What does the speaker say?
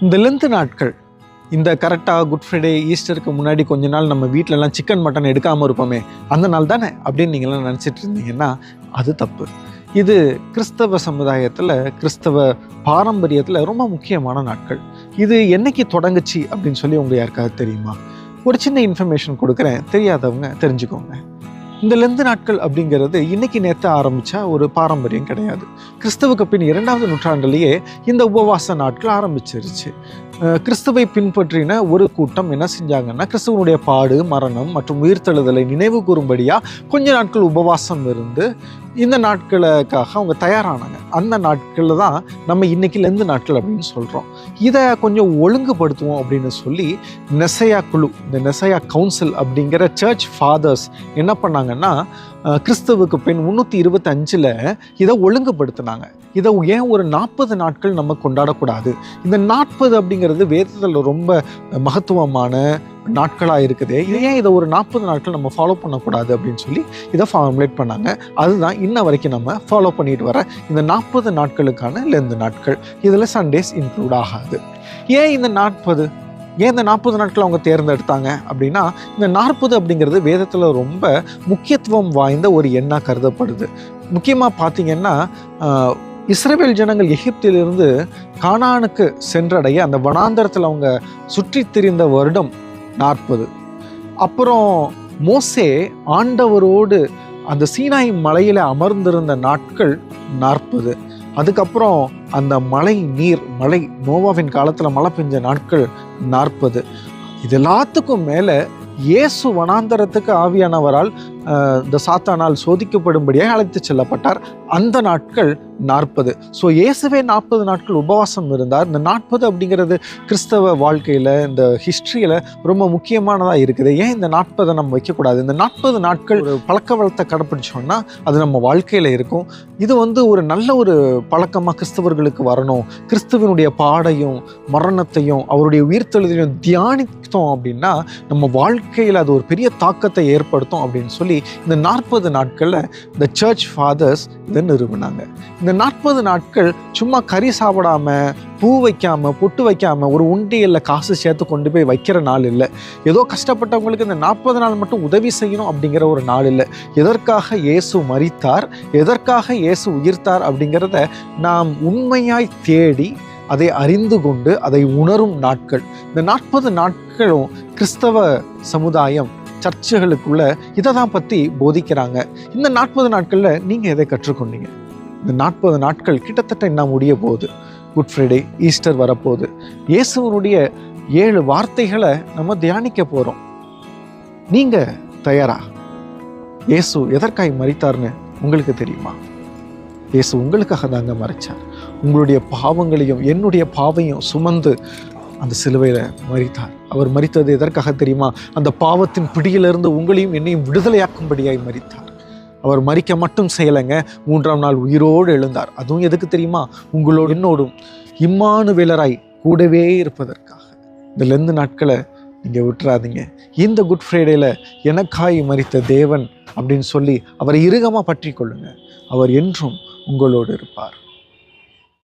இந்த லென்த்து நாட்கள், இந்த கரெக்டாக குட் ஃப்ரைடே, ஈஸ்டருக்கு முன்னாடி கொஞ்ச நாள் நம்ம வீட்டிலலாம் சிக்கன் மட்டன் எடுக்காமல் இருப்போமே, அந்த நாள் தானே அப்படின்னு நீங்களாம் நினச்சிட்டு இருந்தீங்கன்னா அது தப்பு. இது கிறிஸ்தவ சமுதாயத்தில், கிறிஸ்தவ பாரம்பரியத்தில் ரொம்ப முக்கியமான நாட்கள். இது என்னைக்கு தொடங்குச்சு அப்படின்னு சொல்லி உங்களுக்கு யாருக்காவது தெரியுமா? ஒரு சின்ன இன்ஃபர்மேஷன் கொடுக்குறேன், தெரியாதவங்க தெரிஞ்சுக்கோங்க. இந்த லெந்து நாட்கள் அப்படிங்கிறது இன்னைக்கு நேற்று ஆரம்பித்த ஒரு பாரம்பரியம் கிடையாது. கிறிஸ்தவுக்கு பின் 2வது நூற்றாண்டிலேயே இந்த உபவாச நாட்கள் ஆரம்பிச்சிருச்சு. கிறிஸ்துவை பின்பற்றின ஒரு கூட்டம் என்ன செஞ்சாங்கன்னா, கிறிஸ்துவனுடைய பாடு, மரணம் மற்றும் உயிர்த்தெழுதலை நினைவு கூறும்படியாக கொஞ்ச நாட்கள் உபவாசம் இருந்து இந்த நாட்களுக்காக அவங்க தயாரானாங்க. அந்த நாட்களில் தான் நம்ம இன்னைக்கு லெந்து நாட்கள் அப்படின்னு சொல்கிறோம். இதை கொஞ்சம் ஒழுங்குபடுத்துவோம் அப்படின்னு சொல்லி நெசையா குழு, இந்த நெசையா கவுன்சில் அப்படிங்கிற சர்ச் ஃபாதர்ஸ் என்ன பண்ணாங்கன்னா, கிறிஸ்துவுக்கு பின் 325 இதை ஒழுங்குபடுத்தினாங்க. இதை ஏன் ஒரு 40 நாட்கள் நம்ம கொண்டாடக்கூடாது? இந்த 40 அப்படிங்கிறது வேதத்தில் ரொம்ப மகத்துவமான நாட்களாக இருக்குது. ஏன் இதை ஒரு 40 நாட்கள் நம்ம ஃபாலோ பண்ணக்கூடாது அப்படின்னு சொல்லி இதை ஃபார்முலேட் பண்ணாங்க. அதுதான் இன்ன வரைக்கும் நம்ம ஃபாலோ பண்ணிட்டு வர இந்த 40 நாட்களுக்கான லெந்து நாட்கள். இதில் சண்டேஸ் இன்க்ளூட் ஆகாது. ஏன் இந்த 40? ஏன் இந்த 40 நாட்கள் அவங்க தேர்ந்தெடுத்தாங்க அப்படின்னா, இந்த 40 அப்படிங்கிறது வேதத்தில் ரொம்ப முக்கியத்துவம் வாய்ந்த ஒரு எண்ணாக கருதப்படுது. முக்கியமாக பார்த்தீங்கன்னா, இஸ்ரவேல் ஜனங்கள் எகிப்திலிருந்து கானானுக்கு சென்றடைய அந்த வனாந்தரத்தில் அவங்க சுற்றி திரிந்த வருடம் 40. அப்புறம் மோசே ஆண்டவரோடு அந்த சீனாய் மலையில் அமர்ந்திருந்த நாட்கள் 40. அதுக்கப்புறம் அந்த மழை நோவாவின் காலத்தில் மழை பெஞ்ச நாட்கள் 40. இது எல்லாத்துக்கும் மேலே இயேசு வனாந்தரத்துக்கு ஆவியானவரால் இந்த சாத்தானால் சோதிக்கப்படும்படியாக அழைத்து செல்லப்பட்டார். அந்த நாட்கள் 40. ஸோ இயேசுவே 40 நாட்கள் உபவாசம் இருந்தார். இந்த 40 அப்படிங்கிறது கிறிஸ்தவ வாழ்க்கையில், இந்த ஹிஸ்ட்ரியில் ரொம்ப முக்கியமானதாக இருக்குது. ஏன் இந்த 40 நம்ம வைக்கக்கூடாது? இந்த 40 நாட்கள் ஒரு பழக்க வளத்தை கடைப்பிடிச்சோம்னா அது நம்ம வாழ்க்கையில் இருக்கும். இது ஒரு நல்ல ஒரு பழக்கமாக கிறிஸ்தவர்களுக்கு வரணும். கிறிஸ்துவனுடைய பாடையும் மரணத்தையும் அவருடைய உயிர்த்தெழுதலையும் தியானித்தோம் அப்படின்னா நம்ம வாழ்க்கையில் அது ஒரு பெரிய தாக்கத்தை ஏற்படுத்தும் அப்படின்னு சொல்லி இந்த 40 நாட்களில் இந்த சர்ச் ஃபாதர்ஸ் இதை நிறுவினாங்க. இந்த 40 நாட்கள் சும்மா கறி சாப்பிடாம, பூ வைக்காம, பொட்டு வைக்காம, ஒரு உண்டியல்ல காசு சேர்த்து கொண்டு போய் வைக்கிற நாள் இல்லை. ஏதோ கஷ்டப்பட்டவங்களுக்கு இந்த 40 நாள் மட்டும் உதவி செய்யணும் அப்படிங்கிற ஒரு நாள் இல்லை. எதற்காக இயேசு மரித்தார், எதற்காக இயேசு உயிர்த்தார் அப்படிங்கிறத நாம் உண்மையாய் தேடி அதை அறிந்து கொண்டு அதை உணரும் நாட்கள். இந்த 40 நாட்களும் கிறிஸ்தவ சமுதாயம் சர்ச்சுகளுக்குள்ள இதை தான் பற்றி போதிக்கிறாங்க. இந்த 40 நாட்களில் நீங்கள் எதை கற்றுக்கொண்டீங்க? இந்த 40 நாட்கள் கிட்டத்தட்ட என்ன முடிய போகுது? குட் ஃப்ரைடே, ஈஸ்டர் வரப்போகுது. இயேசுவனுடைய 7 வார்த்தைகளை நம்ம தியானிக்க போகிறோம். நீங்கள் தயாரா? இயேசு எதற்காக மரித்தார்னு உங்களுக்கு தெரியுமா? இயேசு உங்களுக்காக தாங்க மரித்தார். உங்களுடைய பாவங்களையும் என்னுடைய பாவையும் சுமந்து அந்த சிலுவையில் மரித்தார். அவர் மரித்தது எதற்காக தெரியுமா? அந்த பாவத்தின் பிடியிலிருந்து உங்களையும் என்னையும் விடுதலையாக்கும்படியாய் மரித்தார். அவர் மரிக்க மட்டும் செய்யலைங்க, 3ஆம் நாள் உயிரோடு எழுந்தார். அதுவும் எதுக்கு தெரியுமா? உங்களோடு என்னோடும் இம்மானுவேலராய் கூடவே இருப்பதற்காக. இந்த லெந்து நாட்களை நீங்கள் விட்டுறாதீங்க. இந்த குட் ஃப்ரைடேல எனக்காய் மரித்த தேவன் அப்படின்னு சொல்லி அவரை இறுகமாக பற்றி கொள்ளுங்க. அவர் என்றும் உங்களோடு இருப்பார்.